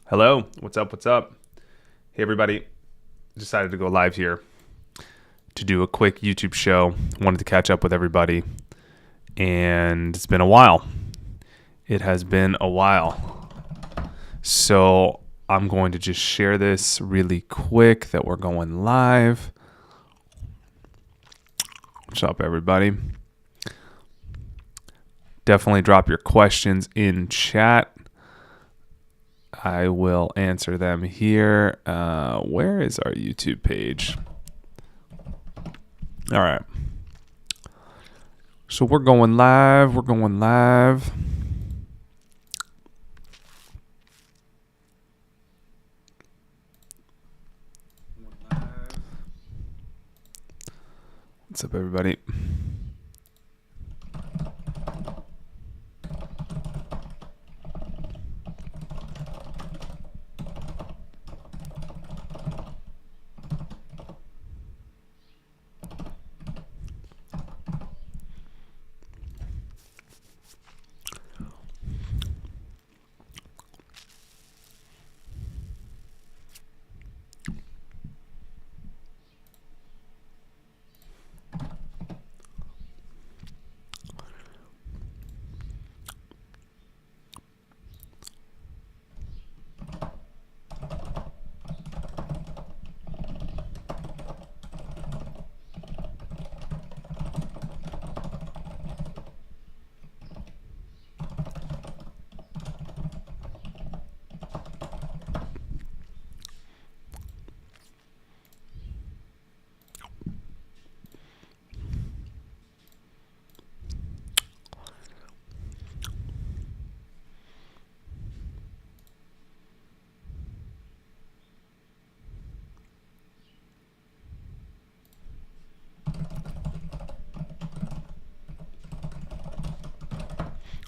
Hello, what's up? What's up? Hey, everybody. Decided to go live here to do a quick YouTube show. Wanted to catch up with everybody, and it's been a while. It has been a while. So I'm going to just share this really quick that we're going live. What's up, everybody? Definitely drop your questions in chat. I will answer them here. Where is our YouTube page? All right. So we're going live. What's up, everybody?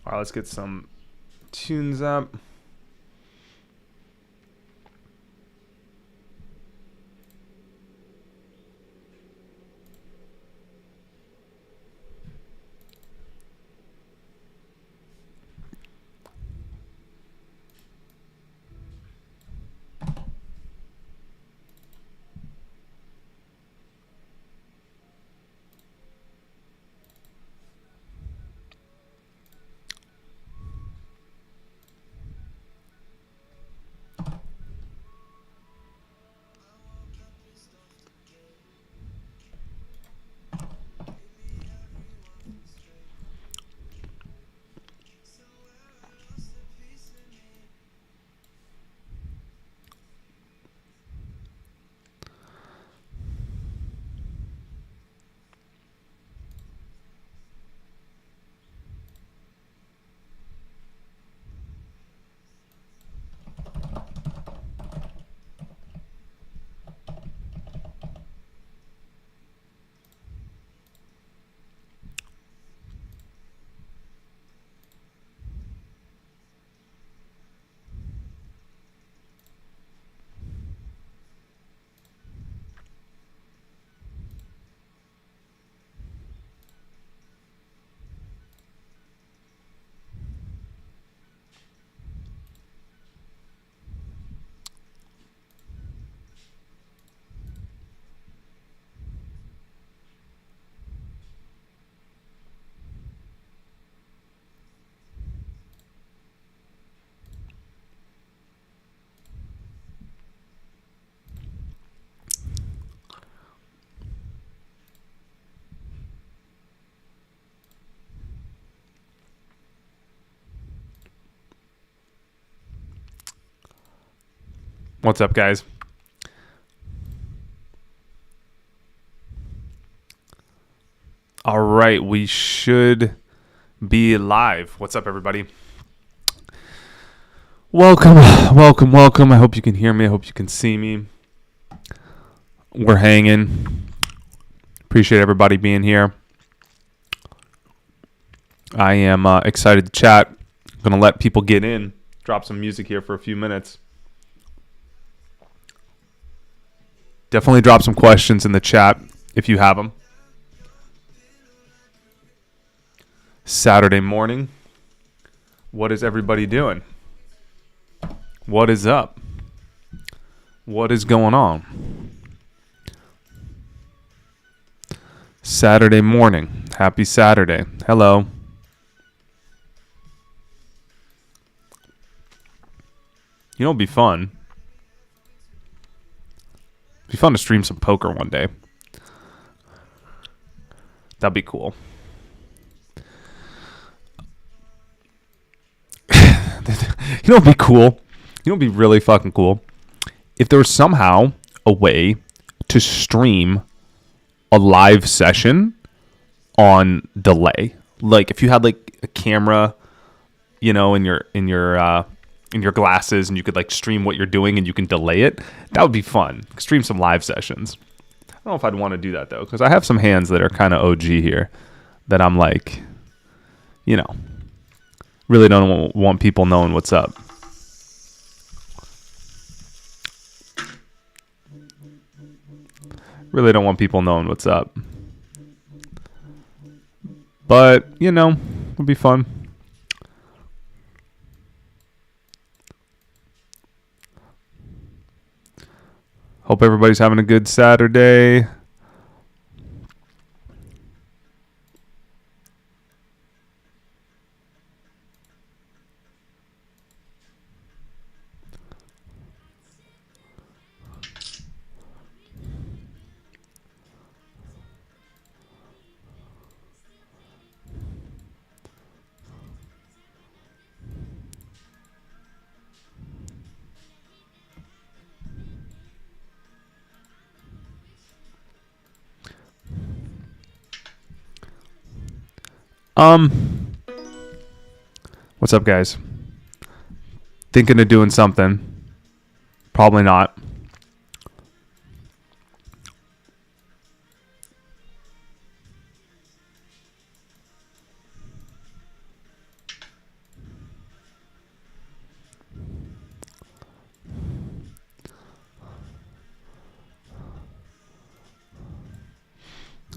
All right, let's get some tunes up. What's up, guys? All right, we should be live. What's up, everybody? Welcome. I hope you can hear me. I hope you can see me. We're hanging. Appreciate everybody being here. I am excited to chat. I'm going to let people get in. Drop some music here for a few minutes. Definitely drop some questions in the chat if you have them. Saturday morning. What is everybody doing? What is up? What is going on? Saturday morning. Happy Saturday. Hello. You know, it'd be fun. It'd be fun to stream some poker one day. That'd be cool. You know, it'd be cool. You know, it'd be really fucking cool if there was somehow a way to stream a live session on delay. Like if you had like a camera, you know, in your glasses, and you could like stream what you're doing, and you can delay it. That would be fun. Stream some live sessions. I don't know if I'd want to do that though, because I have some hands that are kind of OG here that I'm like, you know, really don't want people knowing what's up. Really don't want people knowing what's up. But, you know, it'll be fun. Hope everybody's having a good Saturday. What's up, guys? Thinking of doing something. Probably not.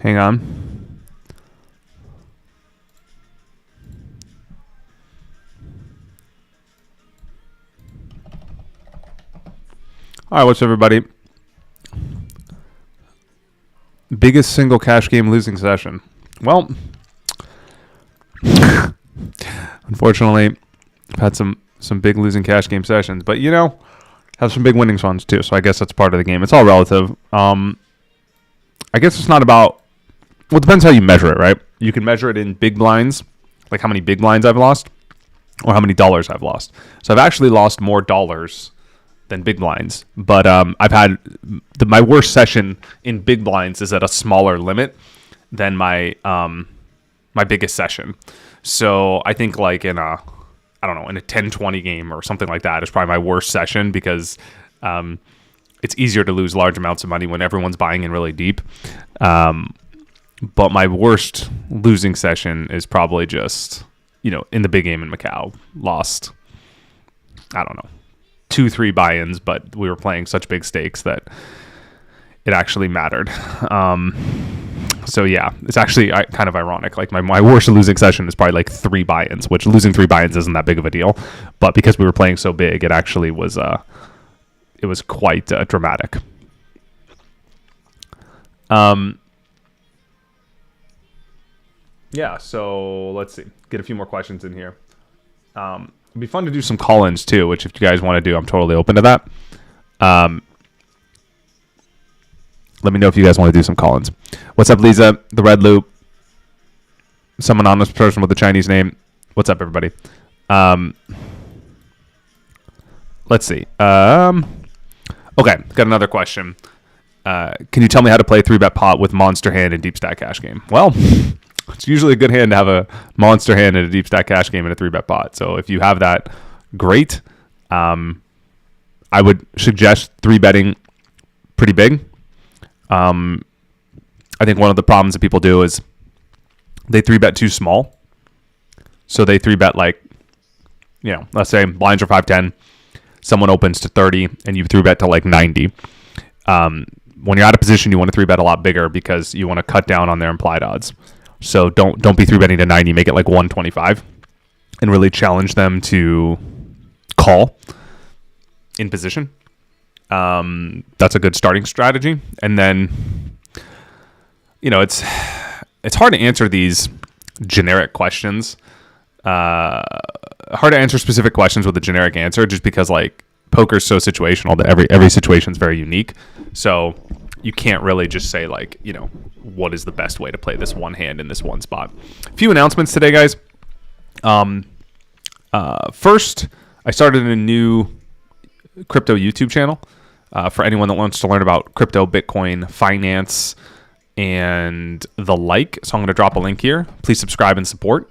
Hang on. All right, what's up, everybody? Biggest single cash game losing session. Well, unfortunately, I've had some big losing cash game sessions, but you know, have some big winning ones too. So I guess that's part of the game. It's all relative. I guess it's not about. Well, it depends how you measure it, right? You can measure it in big blinds, like how many big blinds I've lost, or how many dollars I've lost. So I've actually lost more dollars than big blinds, but I've had my worst session in big blinds is at a smaller limit than my biggest session. So I think like in a 10-20 game or something like that is probably my worst session, because it's easier to lose large amounts of money when everyone's buying in really deep. But my worst losing session is probably just, you know, in the big game in Macau. Lost, I don't know, 2-3 buy-ins, but we were playing such big stakes that it actually mattered. So yeah, it's actually kind of ironic. Like my worst losing session is probably like 3 buy-ins, which losing 3 buy-ins isn't that big of a deal. But because we were playing so big, it actually was it was quite dramatic. Yeah, so let's see. Get a few more questions in here. It'd be fun to do some call-ins too, which if you guys want to do, I'm totally open to that. Let me know if you guys want to do some call-ins. What's up, Lisa? The Red Loop. Some anonymous person with a Chinese name. What's up, everybody? Let's see. Okay, got another question. Can you tell me how to play 3-bet pot with monster hand and deep stack cash game? Well, it's usually a good hand to have a monster hand and a deep stack cash game and a 3-bet pot. So if you have that, great. I would suggest 3-betting pretty big. I think one of the problems that people do is they 3-bet too small. So they 3-bet like, you know, let's say blinds are 5-10, someone opens to 30, and you 3-bet to like 90. When you're out of position, you want to 3-bet a lot bigger because you want to cut down on their implied odds. So don't be 3-betting to 90, make it like 125 and really challenge them to call. in position. That's a good starting strategy. And then, it's hard to answer these generic questions. Hard to answer specific questions with a generic answer, just because like poker is so situational that every situation is very unique. So you can't really just say like, what is the best way to play this one hand in this one spot. A few announcements today, guys. First, I started a new crypto YouTube channel for anyone that wants to learn about crypto, Bitcoin, finance, and the like. So I'm going to drop a link here. Please subscribe and support.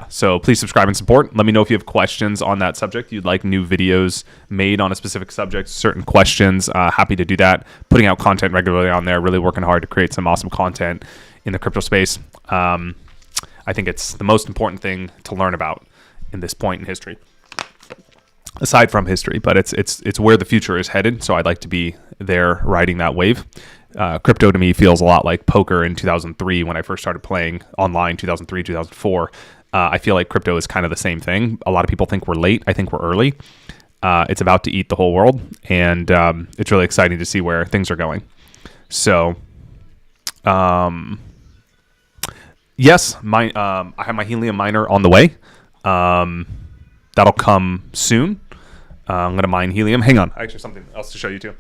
So please subscribe and support. Let me know if you have questions on that subject. You'd like new videos made on a specific subject, certain questions. Happy to do that. Putting out content regularly on there, really working hard to create some awesome content in the crypto space. I think it's the most important thing to learn about in this point in history, aside from history, but it's where the future is headed. So I'd like to be there riding that wave. Crypto to me feels a lot like poker in 2003 when I first started playing online, 2003, 2004. I feel like crypto is kind of the same thing. A lot of people think we're late. I think we're early. It's about to eat the whole world, and it's really exciting to see where things are going. So, yes, I have my helium miner on the way. That'll come soon. I'm going to mine helium. Hang on. Actually, something else to show you too.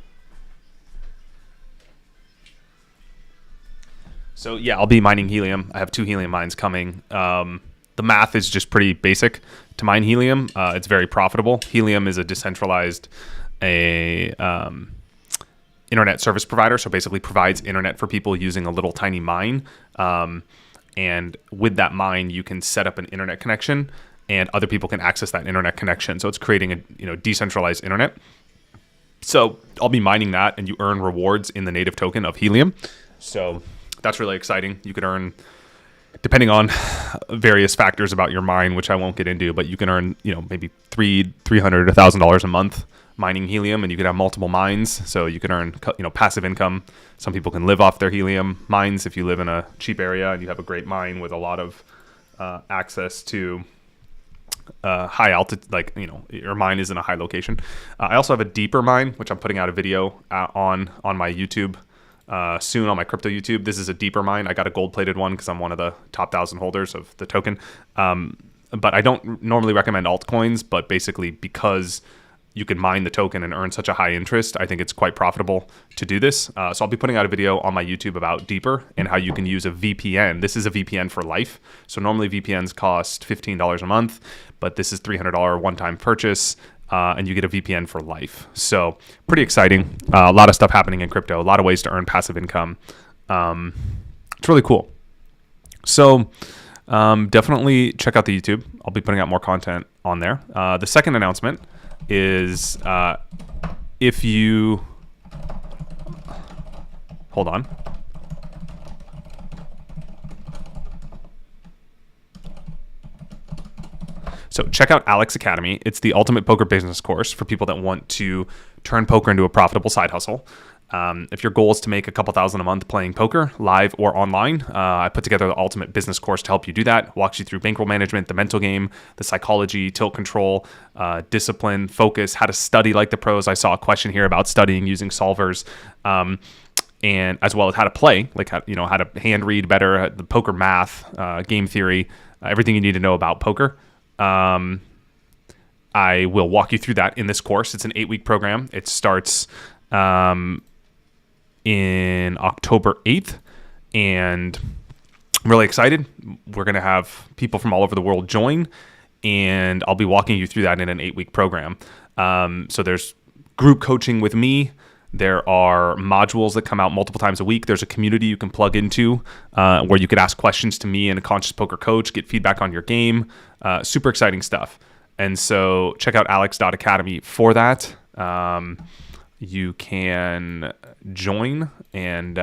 So yeah, I'll be mining helium. I have 2 helium mines coming. The math is just pretty basic to mine helium. It's very profitable. Helium is a decentralized internet service provider. So basically provides internet for people using a little tiny mine. And with that mine, you can set up an internet connection and other people can access that internet connection. So it's creating a decentralized internet. So I'll be mining that, and you earn rewards in the native token of helium. So that's really exciting. You could earn, depending on various factors about your mine, which I won't get into, but you can earn, maybe $300, $1,000 a month mining helium, and you could have multiple mines. So you can earn, passive income. Some people can live off their helium mines if you live in a cheap area and you have a great mine with a lot of access to high altitude, your mine is in a high location. I also have a deeper mine, which I'm putting out a video on my YouTube soon, on my crypto YouTube. This is a deeper mine. I got a gold-plated one because I'm one of the top 1,000 holders of the token. But I don't normally recommend altcoins, but basically because you can mine the token and earn such a high interest, I think it's quite profitable to do this. So I'll be putting out a video on my YouTube about Deeper and how you can use a VPN. This is a VPN for life. So normally VPNs cost $15 a month, but this is $300 one-time purchase. And you get a VPN for life. So pretty exciting. A lot of stuff happening in crypto, a lot of ways to earn passive income. It's really cool. So definitely check out the YouTube. I'll be putting out more content on there. The second announcement is if you... Hold on. So check out Alec's Academy. It's the ultimate poker business course for people that want to turn poker into a profitable side hustle. If your goal is to make a couple thousand a month playing poker, live or online, I put together the ultimate business course to help you do that. Walks you through bankroll management, the mental game, the psychology, tilt control, discipline, focus, how to study like the pros. I saw a question here about studying using solvers, and as well as how to play, like how to hand read better, the poker math, game theory, everything you need to know about poker. I will walk you through that in this course. It's an 8-week program. It starts in October 8th, and I'm really excited. We're going to have people from all over the world join, and I'll be walking you through that in an 8-week program. So there's group coaching with me. There are modules that come out multiple times a week. There's a community you can plug into where you could ask questions to me and a conscious poker coach, get feedback on your game. Super exciting stuff. And so check out alex.academy for that. You can join, and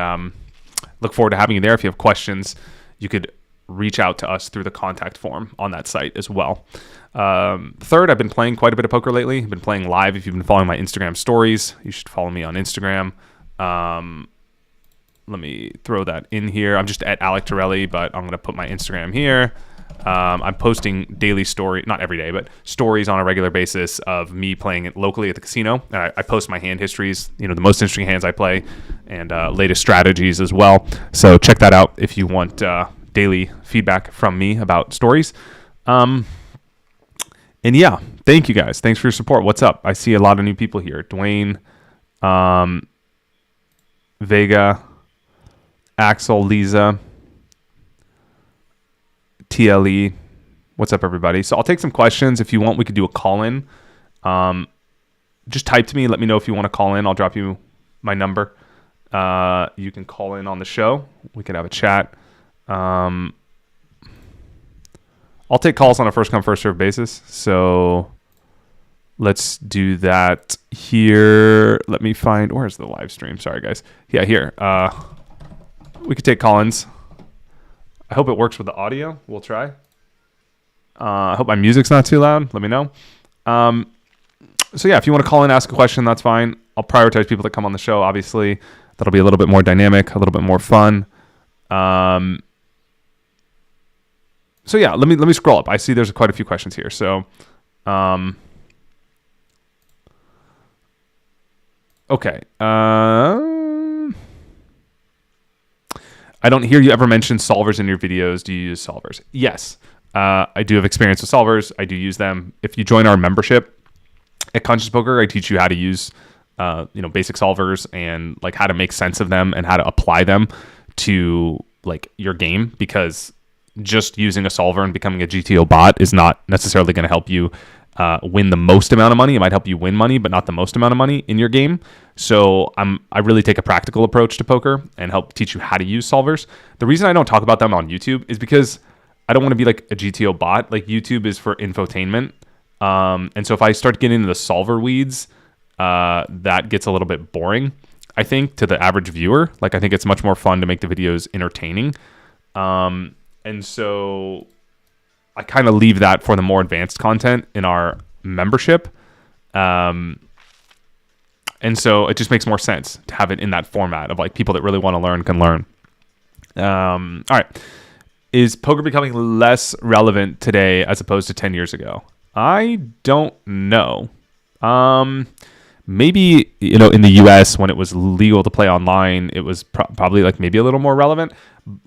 look forward to having you there. If you have questions, you could reach out to us through the contact form on that site as well. Third, I've been playing quite a bit of poker lately. I've been playing live. If you've been following my Instagram stories, you should follow me on Instagram. Let me throw that in here. I'm just at Alec Torelli, but I'm going to put my Instagram here. I'm posting daily not every day, but stories on a regular basis of me playing it locally at the casino. I post my hand histories, the most interesting hands I play, and latest strategies as well. So check that out if you want daily feedback from me about stories. And yeah, thank you guys. Thanks for your support. What's up? I see a lot of new people here. Dwayne, Vega, Axel, Lisa, TLE. What's up, everybody? So I'll take some questions. If you want, we could do a call-in. Just type to me. Let me know if you want to call in. I'll drop you my number. You can call in on the show. We can have a chat. I'll take calls on a first-come, first-served basis. So let's do that here. Let me find... Where's the live stream? Sorry, guys. Yeah, here. We could take call-ins. I hope it works with the audio. We'll try. I hope my music's not too loud. Let me know. So yeah, if you want to call in, ask a question, that's fine. I'll prioritize people that come on the show. Obviously, that'll be a little bit more dynamic, a little bit more fun. So yeah, let me scroll up. I see there's quite a few questions here. So, okay. I don't hear you ever mention solvers in your videos. Do you use solvers? Yes. I do have experience with solvers. I do use them. If you join our membership at Conscious Poker, I teach you how to use, basic solvers and like how to make sense of them and how to apply them to like your game, because just using a solver and becoming a GTO bot is not necessarily going to help you win the most amount of money. It might help you win money, but not the most amount of money in your game. So I really take a practical approach to poker and help teach you how to use solvers. The reason I don't talk about them on YouTube is because I don't want to be like a GTO bot. Like YouTube is for infotainment. And so if I start getting into the solver weeds, that gets a little bit boring, I think, to the average viewer. Like I think it's much more fun to make the videos entertaining. And so I kind of leave that for the more advanced content in our membership. And so it just makes more sense to have it in that format of like people that really want to learn can learn. All right. Is poker becoming less relevant today as opposed to 10 years ago? I don't know. Maybe, in the US when it was legal to play online, it was probably like maybe a little more relevant.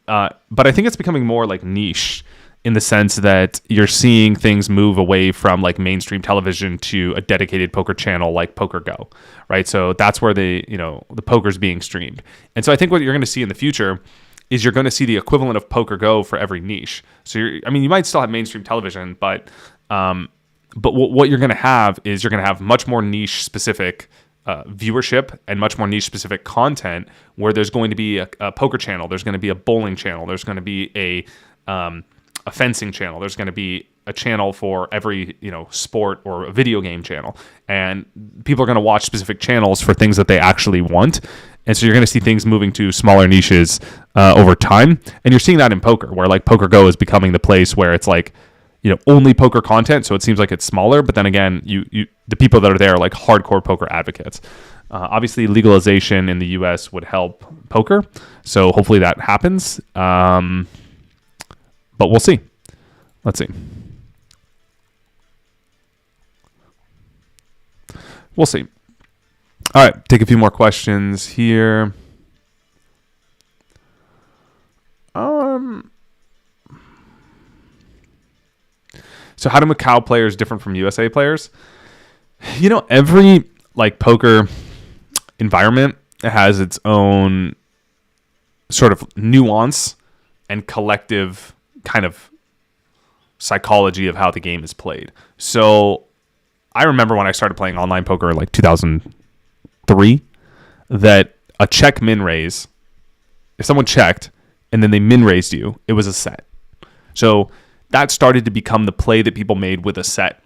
But I think it's becoming more like niche in the sense that you're seeing things move away from like mainstream television to a dedicated poker channel like Poker Go, right? So that's where the poker's being streamed. And so I think what you're going to see in the future is you're going to see the equivalent of Poker Go for every niche. So you might still have mainstream television, but what you're going to have is you're going to have much more niche specific viewership and much more niche specific content, where there's going to be a poker channel, there's going to be a bowling channel, there's going to be a fencing channel, there's going to be a channel for every sport or a video game channel, and people are going to watch specific channels for things that they actually want. And so you're going to see things moving to smaller niches over time, and you're seeing that in poker, where like Poker Go is becoming the place where it's like only poker content, so it seems like it's smaller, but then again, the people that are there are like hardcore poker advocates. Obviously, legalization in the US would help poker, so hopefully that happens. But we'll see. Let's see. We'll see. All right, take a few more questions here. So how do Macau players different from USA players? Every like poker environment has its own sort of nuance and collective kind of psychology of how the game is played. So I remember when I started playing online poker in like 2003, that a check min raise, if someone checked and then they min raised you, it was a set. So that started to become the play that people made with a set.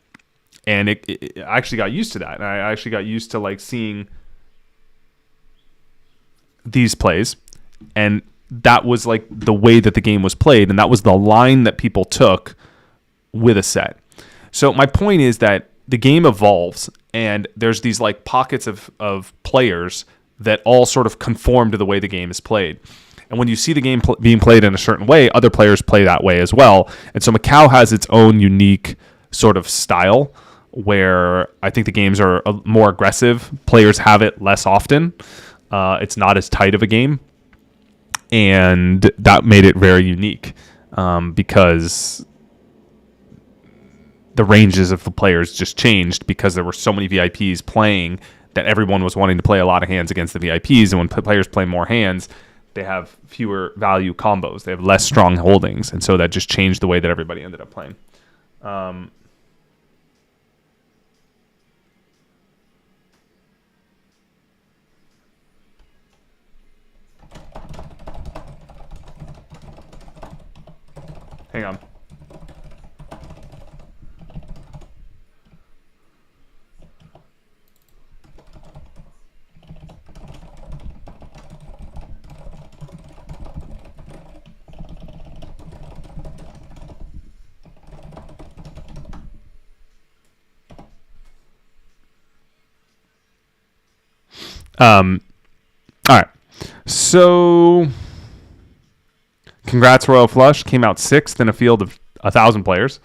And I actually got used to that. And I actually got used to like seeing these plays, and that was like the way that the game was played, and that was the line that people took with a set. So my point is that the game evolves, and there's these like pockets of players that all sort of conform to the way the game is played. And when you see the game being played in a certain way, other players play that way as well. And so Macau has its own unique sort of style where I think the games are more aggressive. Players have it less often. It's not as tight of a game. And that made it very unique because the ranges of the players just changed because there were so many VIPs playing that everyone was wanting to play a lot of hands against the VIPs. And when players play more hands, they have fewer value combos. They have less strong holdings. And so that just changed the way that everybody ended up playing. Hang on. All right. So, congrats, Royal Flush. Came out 6th in a field of 1,000 players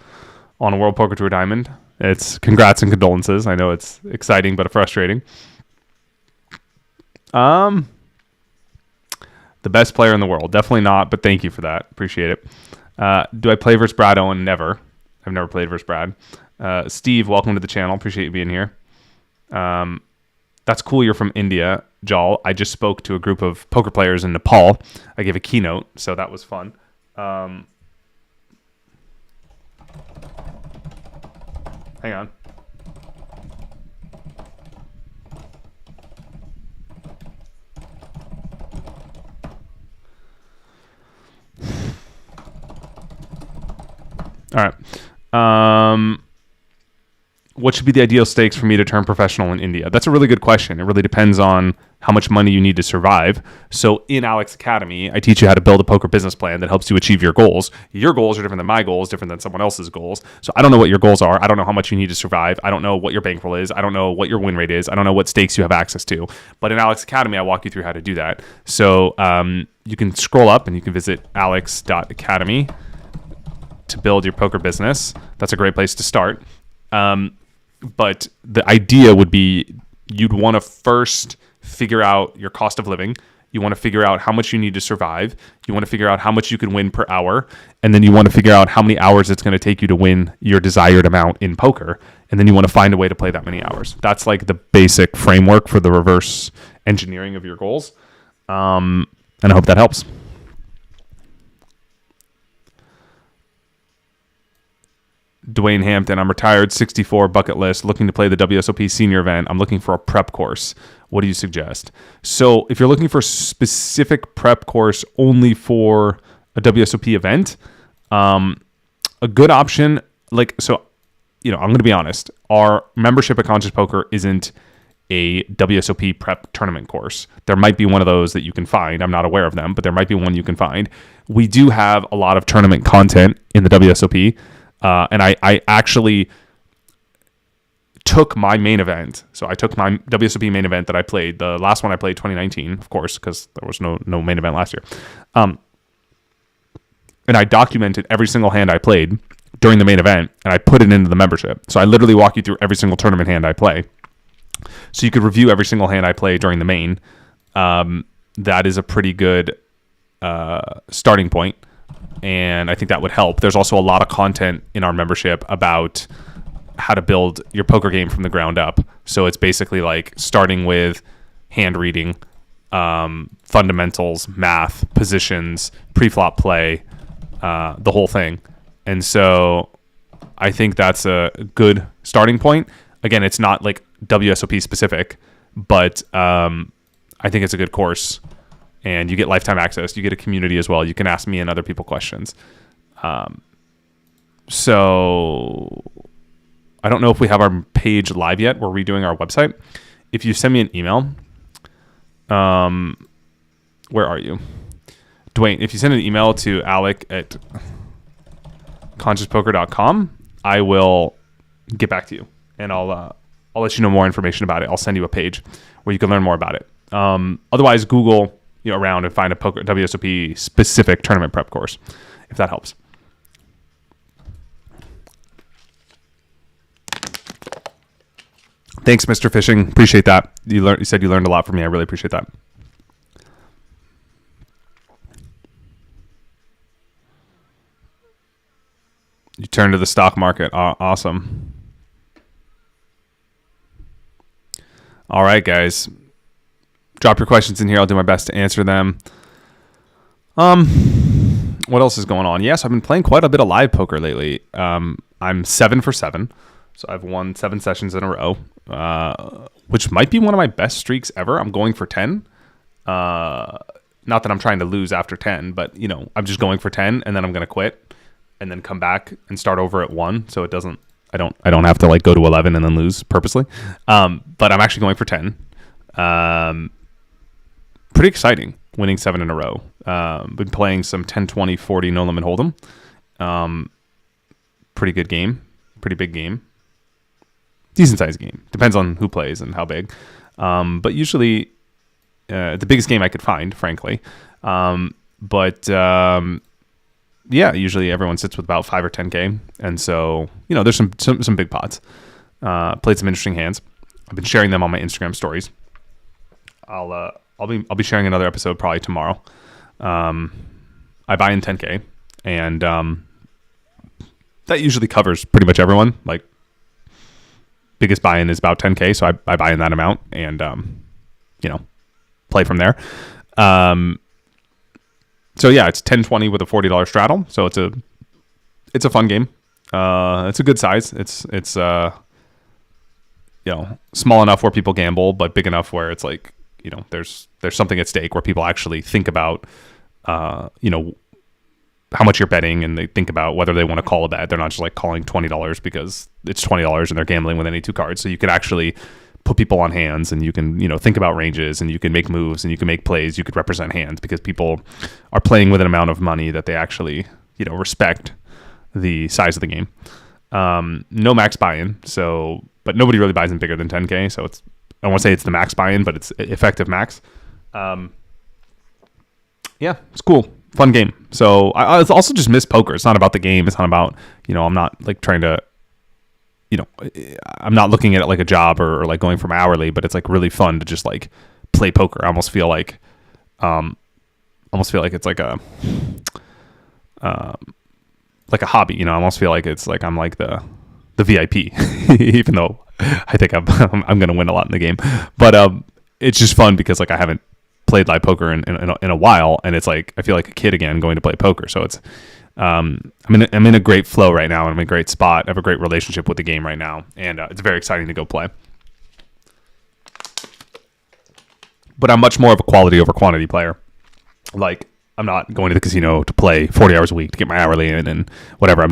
on a World Poker Tour Diamond. It's congrats and condolences. I know it's exciting but frustrating. The best player in the world. Definitely not, but thank you for that. Appreciate it. Do I play versus Brad Owen? Never. I've never played versus Brad. Steve, welcome to the channel. Appreciate you being here. That's cool you're from India, Jal. I just spoke to a group of poker players in Nepal. I gave a keynote, so that was fun. Hang on. All right. What should be the ideal stakes for me to turn professional in India? That's a really good question. It really depends on how much money you need to survive. So in Alec's Academy, I teach you how to build a poker business plan that helps you achieve your goals. Your goals are different than my goals, different than someone else's goals. So I don't know what your goals are. I don't know how much you need to survive. I don't know what your bankroll is. I don't know what your win rate is. I don't know what stakes you have access to. But in Alec's Academy, I walk you through how to do that. So you can scroll up and you can visit alex.academy to build your poker business. That's a great place to start. But the idea would be you'd want to first figure out your cost of living. You want to figure out how much you need to survive. You want to figure out how much you can win per hour. And then you want to figure out how many hours it's going to take you to win your desired amount in poker. And then you want to find a way to play that many hours. That's like the basic framework for the reverse engineering of your goals. And I hope that helps. Dwayne Hampton, I'm retired, 64, bucket list, looking to play the WSOP senior event. I'm looking for a prep course. What do you suggest? So if you're looking for a specific prep course only for a WSOP event, a good option, I'm going to be honest, our membership at Conscious Poker isn't a WSOP prep tournament course. There might be one of those that you can find. I'm not aware of them, but there might be one you can find. We do have a lot of tournament content in the WSOP. And I actually took my main event. So I took my WSOP main event that I played. The last one I played 2019, of course, because there was no main event last year. And I documented every single hand I played during the main event, and I put it into the membership. So I literally walk you through every single tournament hand I play. So you could review every single hand I play during the main. That is a pretty good starting point. And I think that would help. There's also a lot of content in our membership about how to build your poker game from the ground up. So it's basically like starting with hand reading, fundamentals, math, positions, pre-flop play, the whole thing. And so I think that's a good starting point. Again, it's not like WSOP specific, but I think it's a good course. And you get lifetime access. You get a community as well. You can ask me and other people questions. So I don't know if we have our page live yet. We're redoing our website. If you send me an email, where are you? Dwayne, if you send an email to alec@consciouspoker.com, I will get back to you. And I'll let you know more information about it. I'll send you a page where you can learn more about it. Otherwise, Google around and find a poker WSOP specific tournament prep course, if that helps. Thanks, Mr. Fishing. Appreciate that. You said you learned a lot from me. I really appreciate that. You turn to the stock market. Awesome. All right, guys. Drop your questions in here. I'll do my best to answer them. What else is going on? Yes, I've been playing quite a bit of live poker lately. I'm 7 for 7. So I've won 7 sessions in a row, which might be one of my best streaks ever. I'm going for 10. Not that I'm trying to lose after 10, but I'm just going for 10 and then I'm going to quit and then come back and start over at 1. So it doesn't, I don't have to go to 11 and then lose purposely. But I'm actually going for 10. Pretty exciting, winning 7 in a row. Been playing some 10, 20, 40 no limit hold'em. Pretty good game, pretty big game. Decent sized game. Depends on who plays and how big. But usually the biggest game I could find, frankly. Yeah, usually everyone sits with about 5 or 10K. And so, there's some big pots. Played some interesting hands. I've been sharing them on my Instagram stories. I'll be sharing another episode probably tomorrow. I buy in 10K and that usually covers pretty much everyone. Biggest buy-in is about 10K, so I buy in that amount and play from there. So yeah, it's 10-20 with a $40 straddle. So it's a fun game. It's a good size. It's small enough where people gamble, but big enough where it's there's something at stake where people actually think about how much you're betting, and they think about whether they want to call a bet. They're not just calling $20 because it's $20 and they're gambling with any 2 cards. So you could actually put people on hands, and you can think about ranges, and you can make moves, and you can make plays. You could represent hands because people are playing with an amount of money that they actually respect the size of the game. No max buy-in, but nobody really buys in bigger than 10K. So I won't say it's the max buy-in, but it's effective max. Yeah, it's cool. Fun game. So I also just miss poker. It's not about the game. It's not about, I'm not trying to, I'm not looking at it like a job or going from hourly, but it's really fun to just play poker. I almost feel like it's like a hobby, I almost feel like it's I'm the VIP, even though I think I'm going to win a lot in the game, but it's just fun because I haven't played live poker in a while, and it's I feel like a kid again going to play poker. So it's I'm in a great flow right now, and I'm in a great spot. I have a great relationship with the game right now, and it's very exciting to go play. But I'm much more of a quality over quantity player. I'm not going to the casino to play 40 hours a week to get my hourly in and whatever.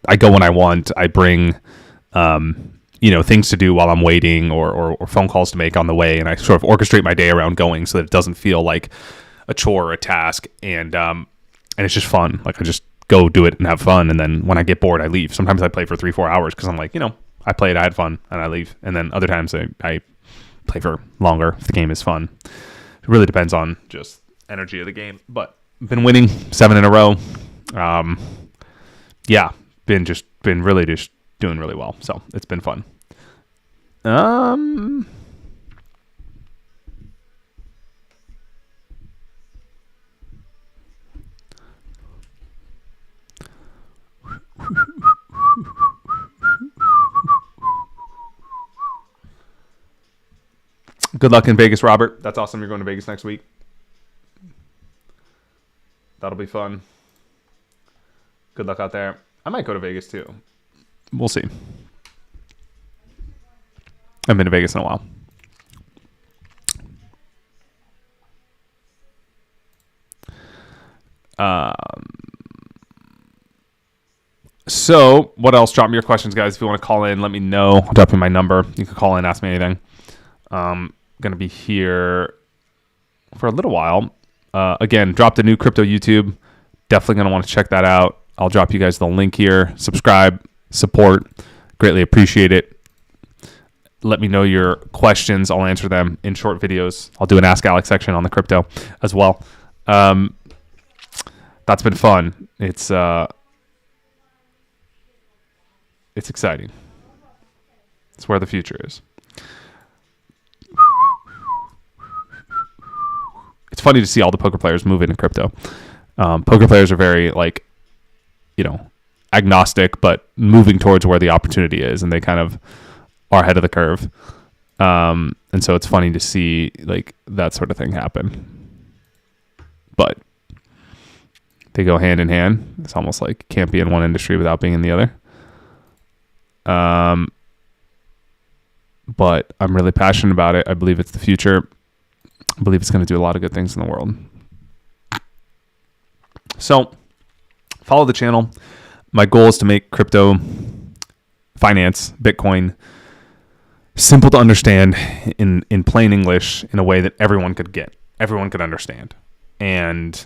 I go when I want. I bring things to do while I'm waiting or phone calls to make on the way. And I sort of orchestrate my day around going so that it doesn't feel like a chore or a task. And it's just fun. I just go do it and have fun. And then when I get bored, I leave. Sometimes I play for 3-4 hours because I'm I played, I had fun, and I leave. And then other times I play for longer if the game is fun. It really depends on just energy of the game. But I've been winning 7 in a row. Yeah, been really just doing really well. So it's been fun. Good luck in Vegas, Robert. That's awesome. You're going to Vegas next week. That'll be fun. Good luck out there. I might go to Vegas too. We'll see. I haven't been to Vegas in a while. So what else? Drop me your questions, guys. If you want to call in, let me know. I'll drop in my number. You can call in, ask me anything. Going to be here for a little while. Again, dropped a new crypto YouTube. Definitely going to want to check that out. I'll drop you guys the link here. Subscribe, support. Greatly appreciate it. let me know your questions. I'll answer them in short videos. I'll do an Ask Alex section on the crypto as well. That's been fun. It's exciting. It's where the future is. It's funny to see all the poker players move into crypto. Poker players are very agnostic, but moving towards where the opportunity is, and they kind of are ahead of the curve. And so it's funny to see like that sort of thing happen. But they go hand in hand. It's almost like can't be in one industry without being in the other. But I'm really passionate about it. I believe it's the future. I believe it's going to do a lot of good things in the world. So follow the channel. My goal is to make crypto finance, Bitcoin, simple to understand in plain English in a way that everyone could get, everyone could understand. And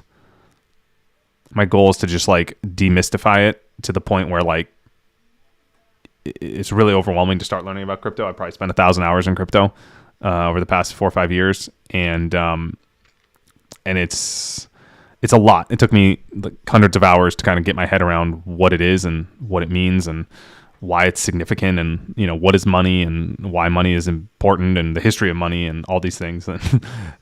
my goal is to just like demystify it to the point where like it's really overwhelming to start learning about crypto. I probably spent 1,000 hours in crypto over the past 4 or 5 years, and it's a lot. It took me like hundreds of hours to kind of get my head around what it is and what it means and why it's significant, and what is money and why money is important and the history of money and all these things.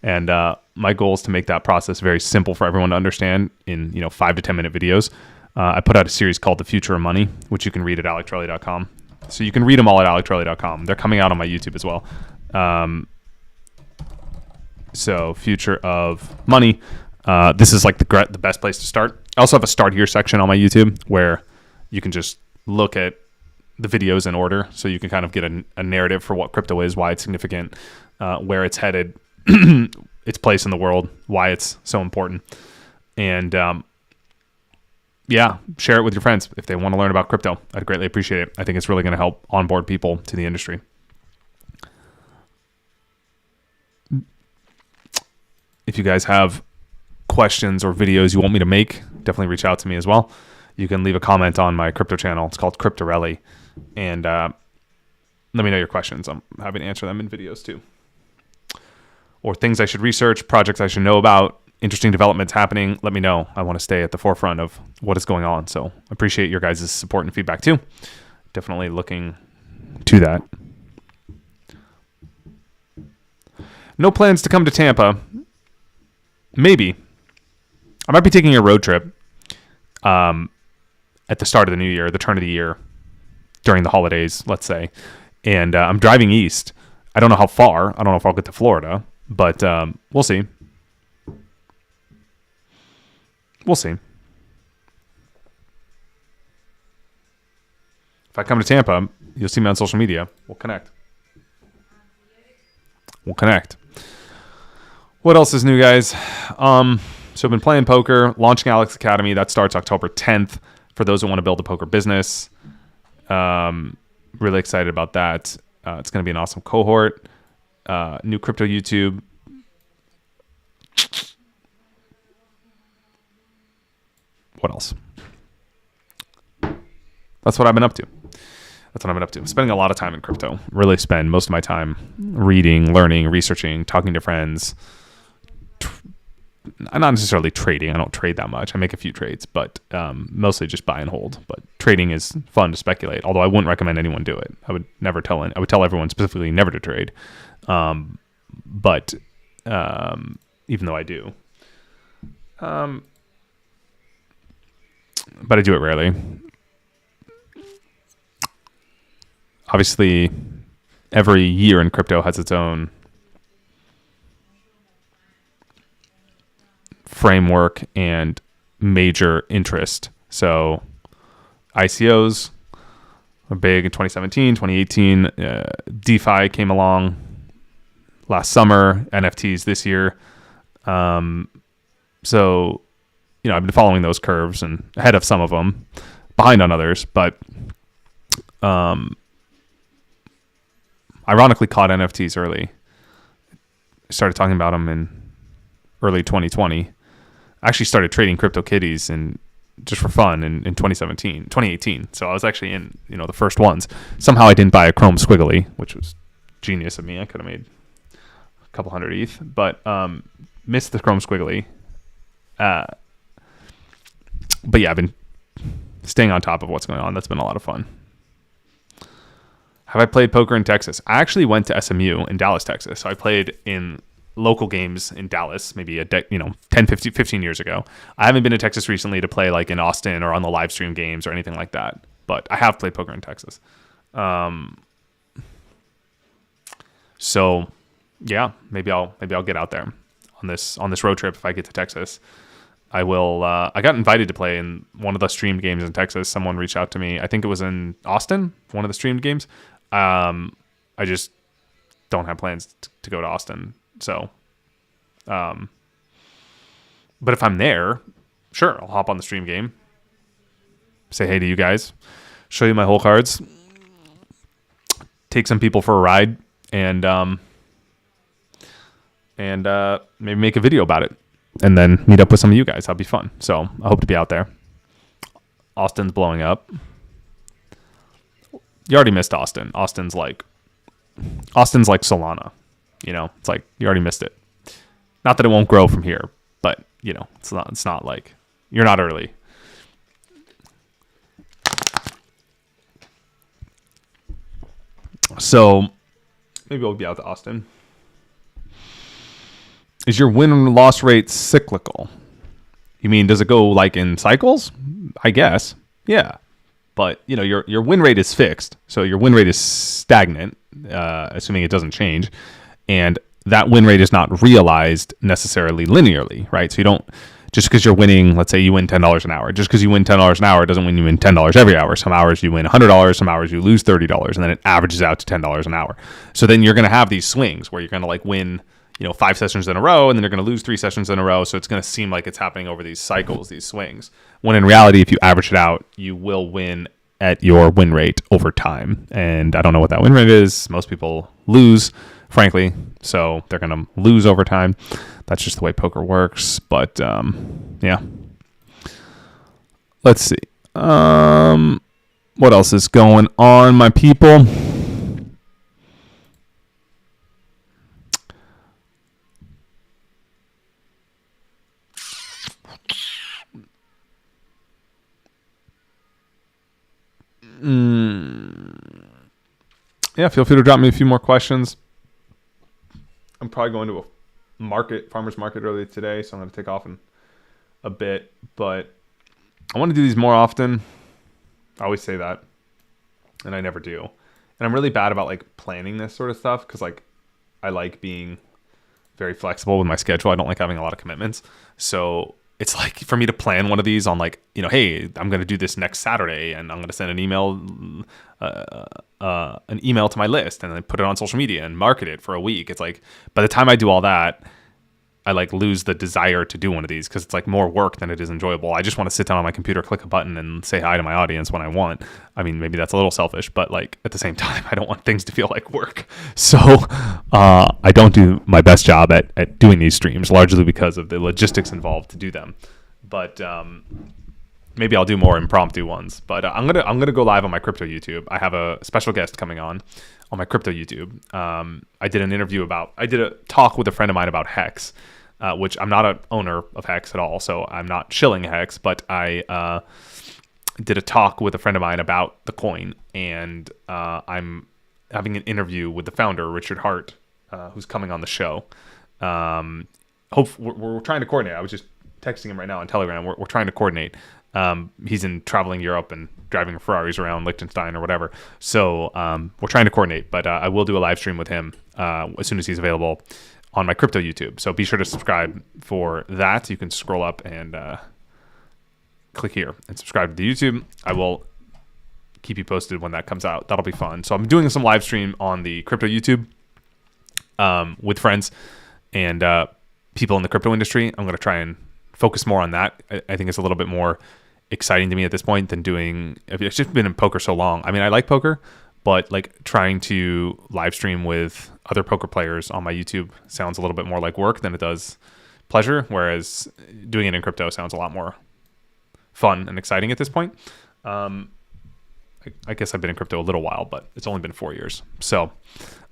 And my goal is to make that process very simple for everyone to understand in 5 to 10 minute videos. I put out a series called The Future of Money, which you can read at alectorelli.com. So you can read them all at alectorelli.com. They're coming out on my YouTube as well. So Future of Money. This is like the best place to start. I also have a Start Here section on my YouTube where you can just look at the videos in order, so you can kind of get a narrative for what crypto is, why it's significant, where it's headed, its place in the world, why it's so important. And share it with your friends if they want to learn about crypto. I'd greatly appreciate it. I think it's really going to help onboard people to the industry. If you guys have questions or videos you want me to make, definitely reach out to me as well. You can leave a comment on my crypto channel. It's called Cryptorelli. And let me know your questions. I'm happy to answer them in videos too. Or things I should research, projects I should know about, interesting developments happening. Let me know. I want to stay at the forefront of what is going on. So I appreciate your guys' support and feedback too. Definitely looking to that. No plans to come to Tampa. Maybe. I might be taking a road trip at the start of the new year, the turn of the year, during the holidays, let's say. And I'm driving east. I don't know how far. I don't know if I'll get to Florida, but we'll see. We'll see. If I come to Tampa, you'll see me on social media. We'll connect. What else is new, guys? So I've been playing poker, launching Alex Academy. That starts October 10th for those who want to build a poker business. Really excited about that. It's going to be an awesome cohort. New crypto YouTube. What else? That's what I've been up to. I'm spending a lot of time in crypto. Really spend most of my time reading, learning, researching, talking to friends. I'm not necessarily trading. I don't trade that much. I make a few trades, but mostly just buy and hold. But trading is fun to speculate, although I wouldn't recommend anyone do it. I would tell everyone specifically never to trade. But even though I do. But I do it rarely. Obviously, every year in crypto has its own framework and major interest. So ICOs were big in 2017, 2018. DeFi came along last summer. NFTs this year. So, I've been following those curves and ahead of some of them, behind on others, but ironically caught NFTs early. I started talking about them in early 2020. I actually started trading crypto kitties just for fun in 2018. So I was actually in, the first ones. Somehow I didn't buy a Chrome Squiggly, which was genius of me. I could have made a couple hundred ETH, but missed the Chrome Squiggly. But yeah, I've been staying on top of what's going on. That's been a lot of fun. Have I played poker in Texas? I actually went to SMU in Dallas, Texas. So I played in local games in Dallas, maybe 10, 15 years ago. I haven't been to Texas recently to play like in Austin or on the live stream games or anything like that. But I have played poker in Texas. So yeah, maybe I'll get out there on this road trip if I get to Texas. I will. I got invited to play in one of the streamed games in Texas. Someone reached out to me. I think it was in Austin, one of the streamed games. I just don't have plans to go to Austin. So, but if I'm there, sure, I'll hop on the stream game, say hey to you guys, show you my whole cards, take some people for a ride, and maybe make a video about it, and then meet up with some of you guys. That'll be fun. So I hope to be out there. Austin's blowing up. You already missed Austin. Austin's like Solana. It's like you already missed it. Not that it won't grow from here, but it's not like you're not early. So maybe we'll be out to Austin. Is your win and loss rate cyclical? You mean, does it go like in cycles? I guess. Yeah. But, your win rate is fixed. So your win rate is stagnant, assuming it doesn't change. And that win rate is not realized necessarily linearly, right? So you don't, just because you're winning, let's say you win $10 an hour. Just because you win $10 an hour doesn't mean you win $10 every hour. Some hours you win $100, some hours you lose $30, and then it averages out to $10 an hour. So then you're going to have these swings where you're going to like win 5 sessions in a row, and then you're going to lose 3 sessions in a row. So it's going to seem like it's happening over these cycles, these swings. When in reality, if you average it out, you will win at your win rate over time. And I don't know what that win rate is. Most people lose, frankly. So they're going to lose over time. That's just the way poker works. But yeah. Let's see. What else is going on, my people? Yeah, feel free to drop me a few more questions. I'm probably going to a farmer's market early today, so I'm going to take off in a bit. But I want to do these more often. I always say that, and I never do. And I'm really bad about like planning this sort of stuff because like I like being very flexible with my schedule. I don't like having a lot of commitments. So it's like for me to plan one of these on like, hey, I'm going to do this next Saturday and I'm going to send an email to my list and then put it on social media and market it for a week. It's like by the time I do all that, I like lose the desire to do one of these because it's like more work than it is enjoyable. I just want to sit down on my computer, click a button and say hi to my audience when I want. I mean, maybe that's a little selfish, but like at the same time, I don't want things to feel like work. So I don't do my best job at doing these streams, largely because of the logistics involved to do them. But maybe I'll do more impromptu ones. But I'm gonna go live on my crypto YouTube. I have a special guest coming on my crypto YouTube. I did a talk with a friend of mine about Hex. Which I'm not an owner of Hex at all, so I'm not shilling Hex, but I did a talk with a friend of mine about the coin, and I'm having an interview with the founder, Richard Hart, who's coming on the show. We're trying to coordinate. I was just texting him right now on Telegram. We're trying to coordinate. He's in traveling Europe and driving Ferraris around Liechtenstein or whatever. So we're trying to coordinate, but I will do a live stream with him as soon as he's available on my crypto YouTube. So be sure to subscribe for that. You can scroll up and click here and subscribe to the YouTube. I will keep you posted when that comes out. That'll be fun. So I'm doing some live stream on the crypto YouTube with friends and people in the crypto industry. I'm going to try and focus more on that. I think it's a little bit more exciting to me at this point than doing, I've just been in poker so long. I mean, I like poker, but like trying to live stream with other poker players on my YouTube sounds a little bit more like work than it does pleasure, whereas doing it in crypto sounds a lot more fun and exciting at this point. I I guess I've been in crypto a little while, but it's only been 4 years. So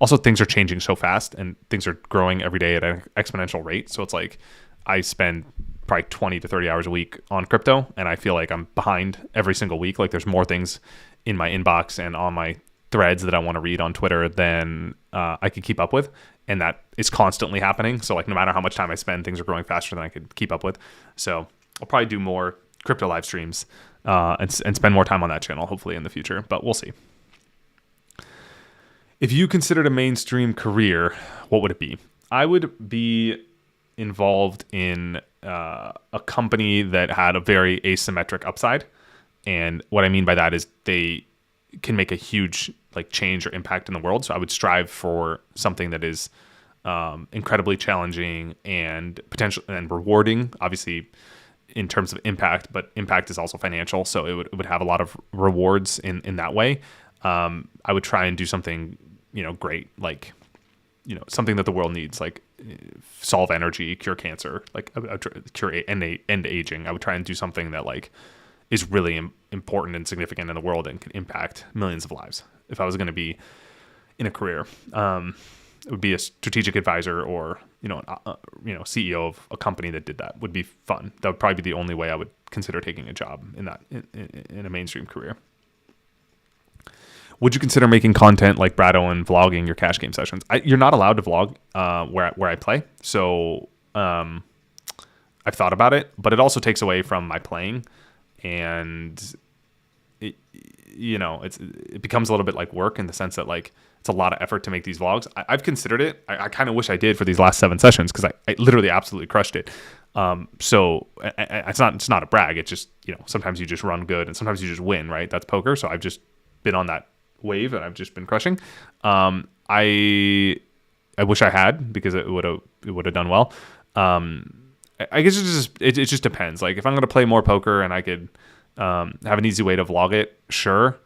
also things are changing so fast and things are growing every day at an exponential rate. So it's like I spend probably 20 to 30 hours a week on crypto, and I feel like I'm behind every single week. Like there's more things in my inbox and on my threads that I want to read on Twitter than I could keep up with. And that is constantly happening. So like no matter how much time I spend, things are growing faster than I could keep up with. So I'll probably do more crypto live streams and spend more time on that channel, hopefully in the future, but we'll see. If you considered a mainstream career, what would it be? I would be involved in a company that had a very asymmetric upside. And what I mean by that is they can make a huge like change or impact in the world. So I would strive for something that is incredibly challenging and potential and rewarding, obviously in terms of impact, but impact is also financial. So it would have a lot of rewards in that way. I would try and do something, great, like, something that the world needs, like solve energy, cure cancer, like cure end aging. I would try and do something that like is really important and significant in the world and can impact millions of lives. If I was going to be in a career, it would be a strategic advisor or, CEO of a company that did that would be fun. That would probably be the only way I would consider taking a job in that, in a mainstream career. Would you consider making content like Brado and vlogging your cash game sessions? You're not allowed to vlog where I play. So I've thought about it, but it also takes away from my playing. And it becomes a little bit like work in the sense that like it's a lot of effort to make these vlogs. I've considered it. I kind of wish I did for these last 7 sessions because I literally absolutely crushed it. So it's not a brag. It's just, sometimes you just run good and sometimes you just win, right? That's poker. So I've just been on that wave and I've just been crushing. I wish I had because it would have done well. I guess it just depends. Like if I'm going to play more poker and I could have an easy way to vlog it, sure.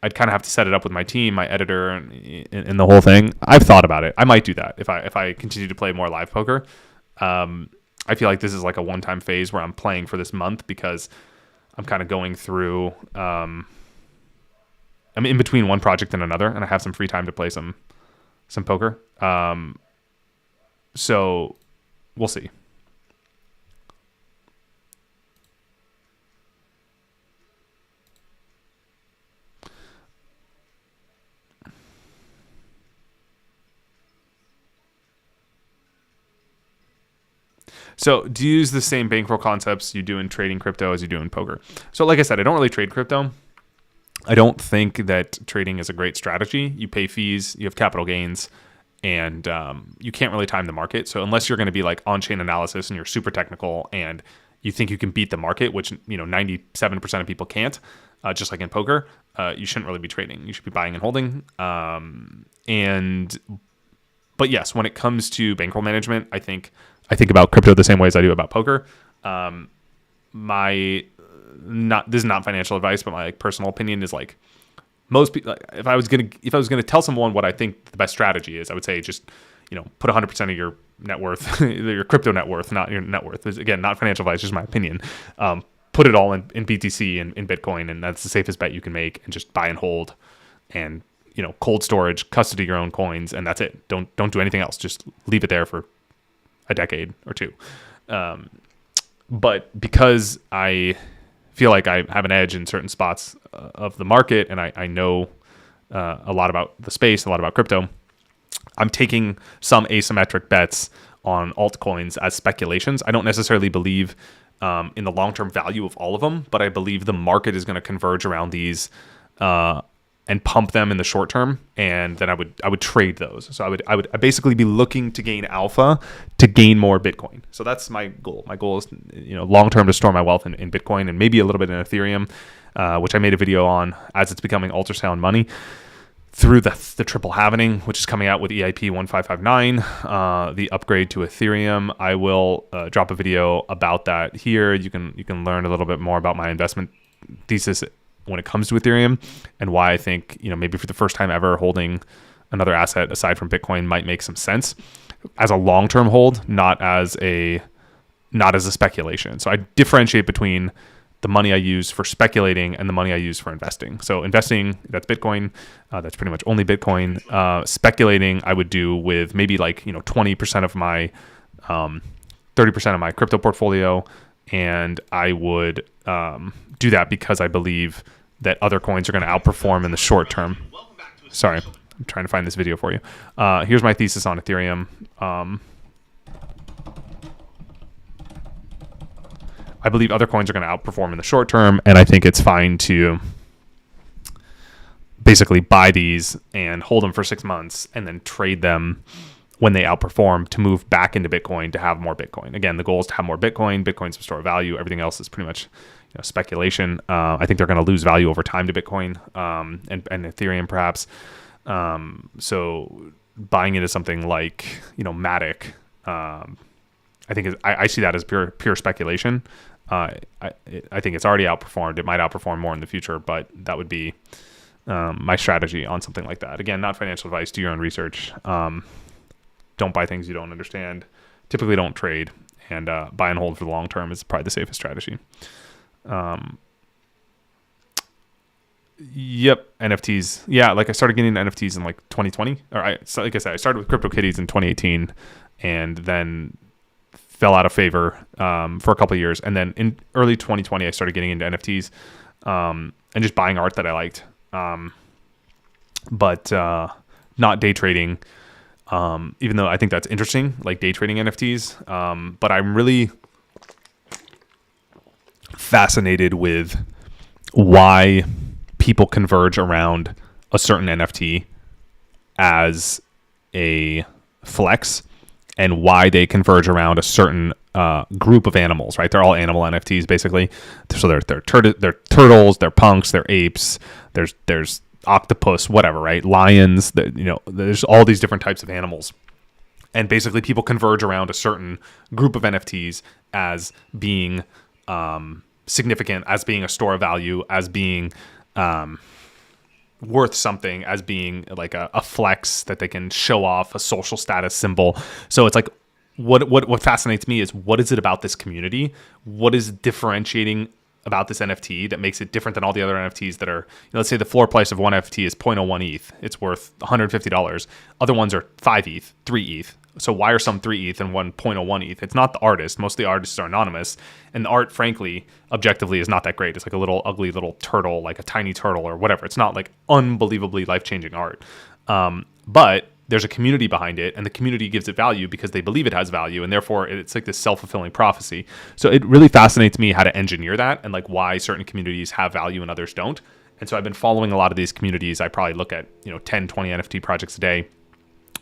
I'd kind of have to set it up with my team, my editor, and the whole thing. I've thought about it. I might do that if I continue to play more live poker. I feel like this is like a one-time phase where I'm playing for this month because I'm kind of going through. I'm in between one project and another, and I have some free time to play some poker. So we'll see. So do you use the same bankroll concepts you do in trading crypto as you do in poker? So like I said, I don't really trade crypto. I don't think that trading is a great strategy. You pay fees, you have capital gains, and you can't really time the market. So unless you're going to be like on-chain analysis and you're super technical and you think you can beat the market, which 97% of people can't, just like in poker, you shouldn't really be trading. You should be buying and holding. But yes, when it comes to bankroll management, I think about crypto the same way as I do about poker. This is not financial advice, but my personal opinion is like most people. If I was gonna tell someone what I think the best strategy is, I would say just put 100% of your net worth, your crypto net worth, not your net worth. Again, not financial advice, just my opinion. Put it all in BTC and in Bitcoin, and that's the safest bet you can make. And just buy and hold, and cold storage, custody your own coins, and that's it. Don't do anything else. Just leave it there for a decade or two. But because I feel like I have an edge in certain spots of the market and I know a lot about the space, a lot about crypto, I'm taking some asymmetric bets on altcoins as speculations. I don't necessarily believe in the long-term value of all of them, but I believe the market is going to converge around these and pump them in the short term, and then I would trade those. So I'd basically be looking to gain alpha to gain more Bitcoin. So that's my goal. My goal is long term to store my wealth in Bitcoin and maybe a little bit in Ethereum, which I made a video on as it's becoming ultrasound money through the triple halvening, which is coming out with EIP 1559, the upgrade to Ethereum. I will drop a video about that here. You can learn a little bit more about my investment thesis when it comes to Ethereum and why I think, maybe for the first time ever, holding another asset aside from Bitcoin might make some sense as a long-term hold, not as a speculation. So I differentiate between the money I use for speculating and the money I use for investing. So investing, that's Bitcoin. That's pretty much only Bitcoin. Speculating, I would do with maybe 20% of my 30% of my crypto portfolio, and I would do that because I believe that other coins are going to outperform in the short term. Sorry, I'm trying to find this video for you. Here's my thesis on Ethereum. I believe other coins are going to outperform in the short term, and I think it's fine to basically buy these and hold them for 6 months and then trade them when they outperform to move back into Bitcoin to have more Bitcoin. Again, the goal is to have more Bitcoin. Bitcoin's a store of value. Everything else is pretty much speculation. I think they're going to lose value over time to Bitcoin and Ethereum perhaps. So buying into something like Matic, I think I see that as pure speculation. I think it's already outperformed. It might outperform more in the future, but that would be my strategy on something like that. Again, not financial advice. Do your own research. Don't buy things you don't understand. Typically don't trade, and buy and hold for the long term is probably the safest strategy. Yep, NFTs. Yeah, I started getting into NFTs in 2020. Like I said, I started with CryptoKitties in 2018, and then fell out of favor for a couple of years. And then in early 2020, I started getting into NFTs and just buying art that I liked, but not day trading. Even though I think that's interesting, like day trading NFTs. But I'm really fascinated with why people converge around a certain NFT as a flex, and why they converge around a certain group of animals, right? They're all animal NFTs basically. So they're turtles, they're punks, they're apes, there's octopus, whatever, right? Lions, there's all these different types of animals. And basically people converge around a certain group of NFTs as being significant, as being a store of value, as being worth something, as being like a flex that they can show off, a social status symbol. So it's like, what fascinates me is, what is it about this community? What is differentiating about this NFT that makes it different than all the other NFTs that are, let's say the floor price of one NFT is 0.01 ETH. It's worth $150. Other ones are 5 ETH, 3 ETH. So why are some 3 ETH and one 0.01 ETH? It's not the artist. Most of the artists are anonymous. And the art, frankly, objectively, is not that great. It's like a little ugly little turtle, like a tiny turtle or whatever. It's not like unbelievably life-changing art. But there's a community behind it, and the community gives it value because they believe it has value, and therefore it's like this self-fulfilling prophecy. So it really fascinates me how to engineer that, and like why certain communities have value and others don't. And so I've been following a lot of these communities. I probably look at 10, 20 NFT projects a day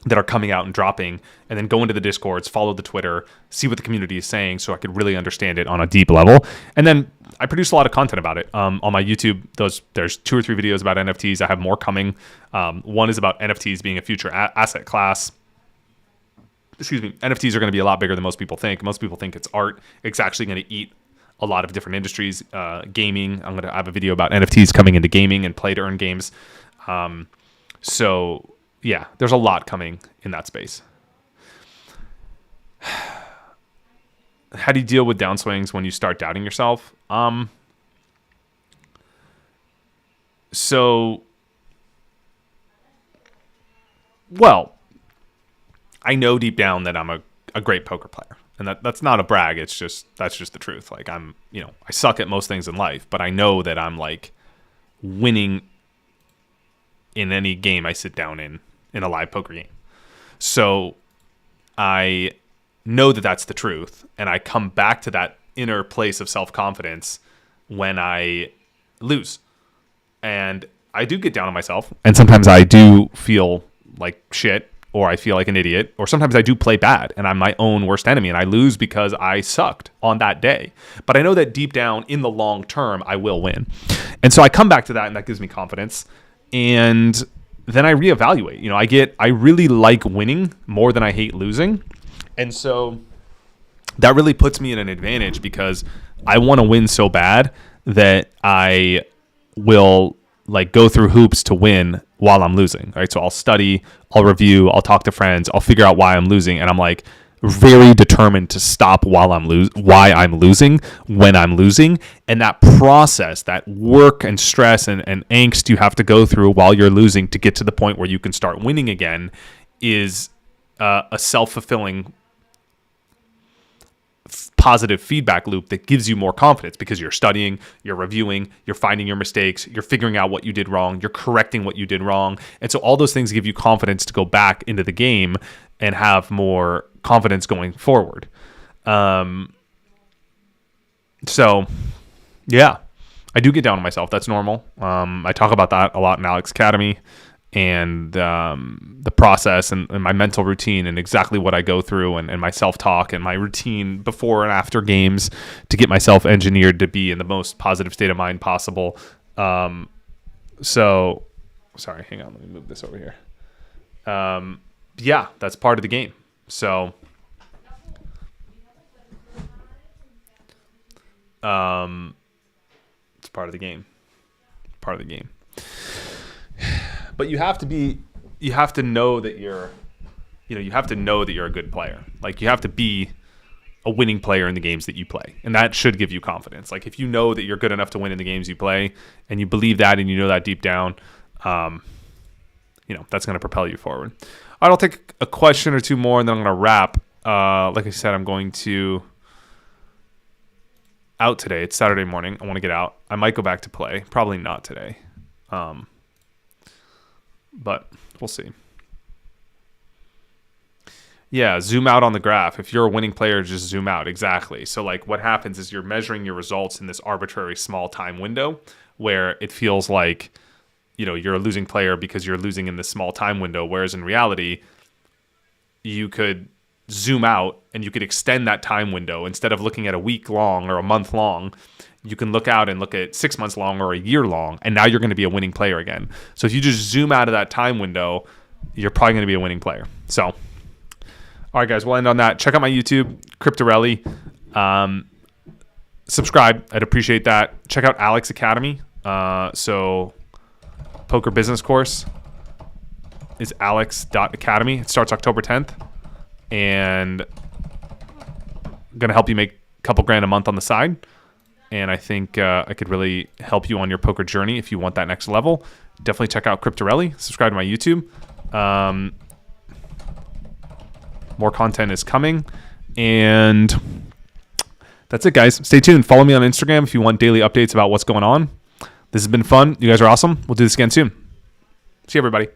that are coming out and dropping, and then go into the Discords, follow the Twitter, see what the community is saying so I could really understand it on a deep level. And then I produce a lot of content about it. On my YouTube, there's 2 or 3 videos about NFTs. I have more coming. One is about NFTs being a future asset class. NFTs are going to be a lot bigger than most people think. Most people think it's art. It's actually going to eat a lot of different industries. Gaming, I'm going to have a video about NFTs coming into gaming and play to earn games. So yeah, there's a lot coming in that space. How do you deal with downswings when you start doubting yourself? Well, I know deep down that I'm a great poker player, and that's not a brag. That's just the truth. Like I suck at most things in life, but I know that I'm like winning in any game I sit down in a live poker game. So I know that that's the truth, and I come back to that inner place of self-confidence when I lose. And I do get down on myself, and sometimes I do feel like shit, or I feel like an idiot, or sometimes I do play bad and I'm my own worst enemy and I lose because I sucked on that day. But I know that deep down in the long term I will win. And so I come back to that, and that gives me confidence. And then I reevaluate. I really like winning more than I hate losing. And so that really puts me in an advantage because I want to win so bad that I will like go through hoops to win while I'm losing, right? So I'll study, I'll review, I'll talk to friends, I'll figure out why I'm losing. And I'm like, very determined to stop while why I'm losing, when I'm losing. And that process, that work and stress and angst you have to go through while you're losing to get to the point where you can start winning again is a self-fulfilling positive feedback loop that gives you more confidence because you're studying, you're reviewing, you're finding your mistakes, you're figuring out what you did wrong, you're correcting what you did wrong. And so all those things give you confidence to go back into the game and have more confidence going forward. So yeah, I do get down on myself. That's normal. I talk about that a lot in Alec's Academy, and the process and my mental routine and exactly what I go through and my self-talk and my routine before and after games to get myself engineered to be in the most positive state of mind possible. So, sorry, hang on, let me move this over here. Yeah, that's part of the game. So, it's part of the game. Part of the game. But you have to know that you're a good player. Like, you have to be a winning player in the games that you play. And that should give you confidence. Like, if you know that you're good enough to win in the games you play and you believe that and you know that deep down, that's going to propel you forward. All right, I'll take a question or two more and then I'm going to wrap. Like I said, I'm going to out today. It's Saturday morning. I want to get out. I might go back to play. Probably not today. But we'll see. Yeah, zoom out on the graph. If you're a winning player, just zoom out. Exactly. So like what happens is you're measuring your results in this arbitrary small time window where it feels like, you're a losing player because you're losing in this small time window. Whereas in reality, you could zoom out and you could extend that time window. Instead of looking at a week long or a month long, you can look out and look at 6 months long or a year long, and now you're going to be a winning player again. So if you just zoom out of that time window, you're probably going to be a winning player. So, all right, guys, we'll end on that. Check out my YouTube, Torelli. Subscribe. I'd appreciate that. Check out Alec's Academy. So poker business course is alex.academy. It starts October 10th. And I'm going to help you make a couple grand a month on the side. And I think I could really help you on your poker journey if you want that next level. Definitely check out Torelli. Subscribe to my YouTube. More content is coming. And that's it, guys. Stay tuned. Follow me on Instagram if you want daily updates about what's going on. This has been fun. You guys are awesome. We'll do this again soon. See you, everybody.